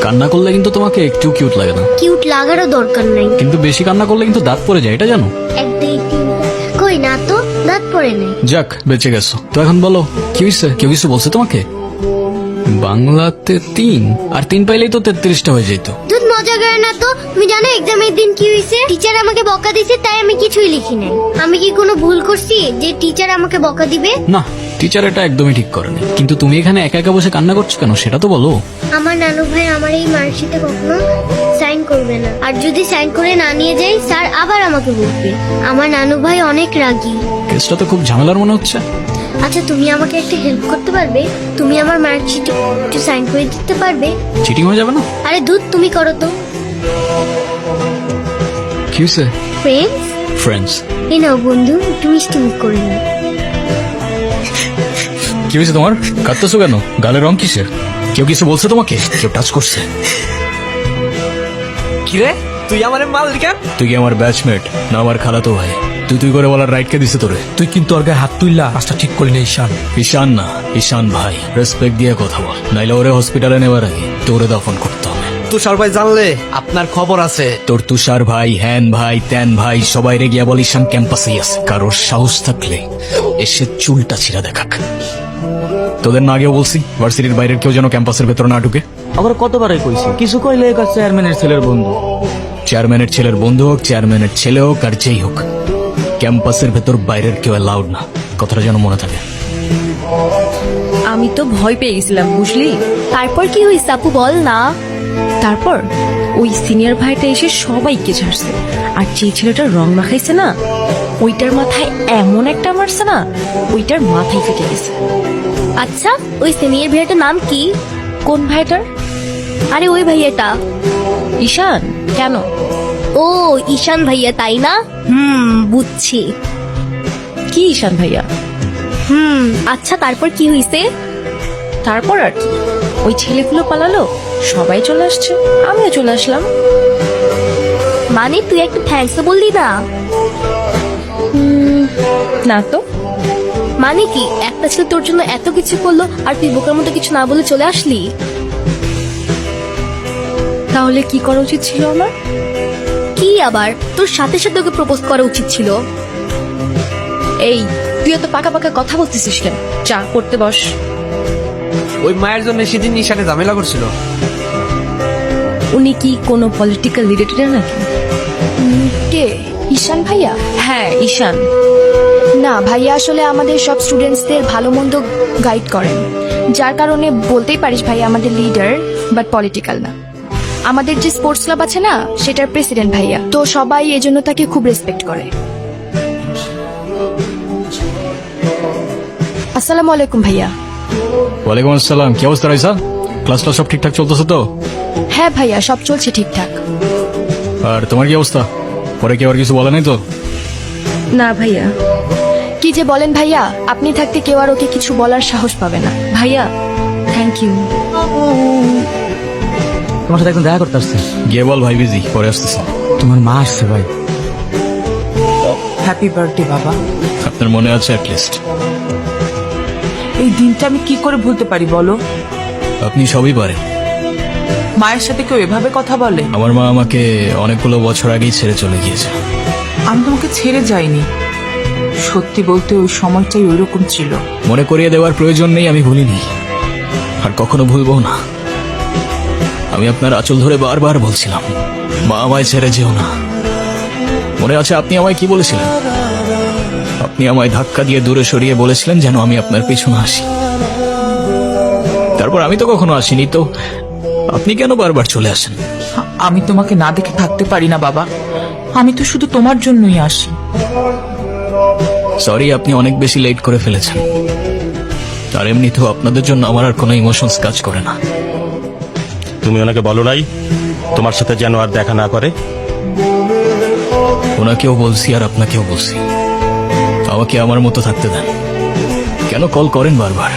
কান্না করলে কিন্তু তোমাকে একটু কিউট লাগে না, কিউট লাগারও দরকার নাই। কিন্তু বেশি কান্না করলে কিন্তু দাঁত পড়ে যায়, এটা জানো? এক দুই তিন, কই না তো, দাঁত পড়ে নেই। যাক, বেঁচে গেছো তো। এখন বলো কি হয়েছে? কেউ কিছু বলছে তোমাকে? বাংলাতে 3 আর 3 পাইলেই তো 33টা হয়ে যেত। দুধ মজা করে না তো। তুমি জানো এক্সামের দিন কি হয়েছে? টিচার আমাকে বকা দিয়েছে, তাই আমি কিছুই লিখি নাই। আমি কি কোনো ভুল করছি যে টিচার আমাকে বকা দিবে? না, টিচার এটা একদমই ঠিক করেনি। কিন্তু তুমি এখানে একা একা বসে কান্না করছো কেন সেটা তো বলো। আমার নানু ভাই আমার এই মার্কশিটে কখনো সাইন করবে না, আর যদি সাইন করে না নিয়ে যাই স্যার আবার আমাকে বলবে। আমার নানু ভাই অনেক রাগী। কেসটা তো খুব ঝামেলার মনে হচ্ছে। আচ্ছা, তুমি আমাকে একটা হেল্প করতে পারবে? তুমি আমার মার্কশিটে একটু সাইন করে দিতে পারবে? চিটিং হয়ে যাবে না? আরে দুধ, তুমি করো তো। কি হয়েছে? Friends, friends? এই নাও বন্ধু, একটু মিষ্টি মুখ করে নাও। কি হয়েছে তোমার? কাঁদতেছো কেন? গালের রং কিসের? কেউ কিছু বলছে তোমাকে? কেউ টাচ করছে? কিরে তুই আমার মাল কেন? তুই কি আমার ব্যাচমেট না আমার খালাতো ভাই? তুই করে বলার রাইট কে দিছে তোরে? তুই কিন্তু ওর গায়ে হাত তুললা, কাজটা ঠিক করলি না ঈশান। ঈশান না, ঈশান ভাই। রেসপেক্ট দিয়ে কথা বল, নাইলে ওরে হসপিটালে নেবার আগে তোরে দাফন করতে হবে। তুষার ভাই জানলে আপনার খবর আছে। তোর তুষার ভাই, হ্যান ভাই, ত্যান ভাই সবাই রে গিয়া বল ঈশান ক্যাম্পাসেই আছে। কারোর সাহস থাকলে এসে চুলটা ছিঁড়া দেখাক। তোদের না আগেও বলছি ভার্সিটির বাইরের কেউ যেন ক্যাম্পাসের ভেতর না ঢুকে। আবার কতবারই কইছি, কিছু কইলে চেয়ারম্যানের ছেলের বন্ধু। চেয়ারম্যানের ছেলের বন্ধু হোক, চেয়ারম্যানের ছেলে হোক, আর যেই হোক, ক্যাম্পাসের ভেতর বাইরের কেউ অ্যালাউড না। কথাটা যেন মনে থাকে। আমি তো ভয় পেয়ে গেছিলাম, বুঝলি? তারপর কি হয়েছে আপু বল না। তারপর ওই সিনিয়র ভাইটা এসে সবাইকে ছাড়ছে, আর যে ছেলেটার রং মাখাইছে না, ওইটার মাথায় এমন একটা মারছে না, ওইটার মাথায় ফেটে গেছে। আচ্ছা, ওই সিনিয়র ভাইটার নাম কি? কোন ভাইটার? আরে ওই ভাইয়াটা। ঈশান? কেন? ও ঈশান ভাইয়া, তাই না? বুঝছি। কি ঈশান ভাইয়া? আচ্ছা, তারপর কি হয়েছে? তারপর আর কি, ওই ছেলেগুলো পালালো, সবাই চলে আসছে, আমিও চলে আসলাম। মানে তুই একটা থ্যাঙ্কস বললি না? না তো। মানে কি, একটা ছেলে তোর জন্য এত কিছু করলো আর তুই বোকার মতো কিছু না বলে চলে আসলি? তাহলে কি করা উচিত ছিল আমার? কি আবার, তোর সাথে সাথে ওকে প্রপোজ করা উচিত ছিল। এই, তুই এত পাকা পাকা কথা বলতেছিস কেন? চা পড়তে বস। ওই মায়ের জন্য সেদিন ঈশানে ঝামেলা করছিল। উনি কি কোনো পলিটিক্যাল রিলেটেড নাকি? কে? ঈশান ভাইয়া? হ্যাঁ, ঈশান। না ভাইয়া, আসলে আমাদের সব স্টুডেন্টসদের ভালো মন্দ গাইড করেন, যার কারণে বলতেই পারিস ভাইয়া আমাদের লিডার, বাট পলিটিক্যাল না। আমাদের যে স্পোর্টস ক্লাব আছে না, সেটার প্রেসিডেন্ট ভাইয়া, তো সবাই এজন্য তাকে খুব রেসপেক্ট করে। আসসালামু আলাইকুম ভাইয়া। ওয়ালাইকুম আসসালাম। কি অবস্থা রাইসা? ক্লাসটা সব ঠিকঠাক চলতেছে তো? হ্যাঁ ভাইয়া, সব চলছে ঠিকঠাক। আর তোমার কি অবস্থা? পরে কেউ আর কিছু বলে নাই তো? না ভাইয়া। কি যে বলেন ভাইয়া, আপনি থাকতে কেউ আর ওকে কিছু বলার সাহস পাবে না। ভাইয়া, থ্যাংক ইউ। তোমার সাথে একদম দেখা করতে আসছে। গিয়ে বল ভাই বিজি, পরে আসতেছি। তোমার মা আসছে ভাই। হ্যাপি বার্থডে বাবা। আপনার মনে আছে অ্যাটলিস্ট? এই দিনটা আমি কি করে ভুলতে পারি বলো? আপনি সবই পারেন। মায়ের সাথে কেউ এভাবে কথা বলে? আমার মা আমাকে অনেকগুলো বছর আগেই ছেড়ে চলে গিয়েছে। আমি তোমাকে ছেড়ে যাইনি, সত্যি বলতে ওই সময়টাই ওইরকম ছিল। মনে করিয়ে দেওয়ার প্রয়োজন নেই, আমি ভুলিনি আর কখনো ভুলবো না। আমি আপনার আঁচল ধরে বারবার বলছিলাম, মা আমায় ছেড়ে যেও না। মনে আছে আপনি আমায় কি বলেছিলেন? আপনি আমায় ধাক্কা দিয়ে দূরে সরিয়ে বলেছিলেন যেন আমি আপনার পেছনে আসি। তারপর আমি তো কখনো আসিনি, তো আপনি কেন বারবার চলে আসেন? আমি তোমাকে না দেখে থাকতে পারি না বাবা, আমি তো শুধু তোমার জন্যই আসি। সরি, আপনি অনেক বেশি লেট করে ফেলেছেন। আর এমনিতেও আপনাদের জন্য আমার আর কোনো ইমোশনস কাজ করে না। তুমি ওনাকে বলো নাই তোমার সাথে যেন আর দেখা না করে? ওনাকেও বলছি আর আপনাকেও বলছি, আমাকে আমার মতো থাকতে দেন। কেন কল করেন বারবার?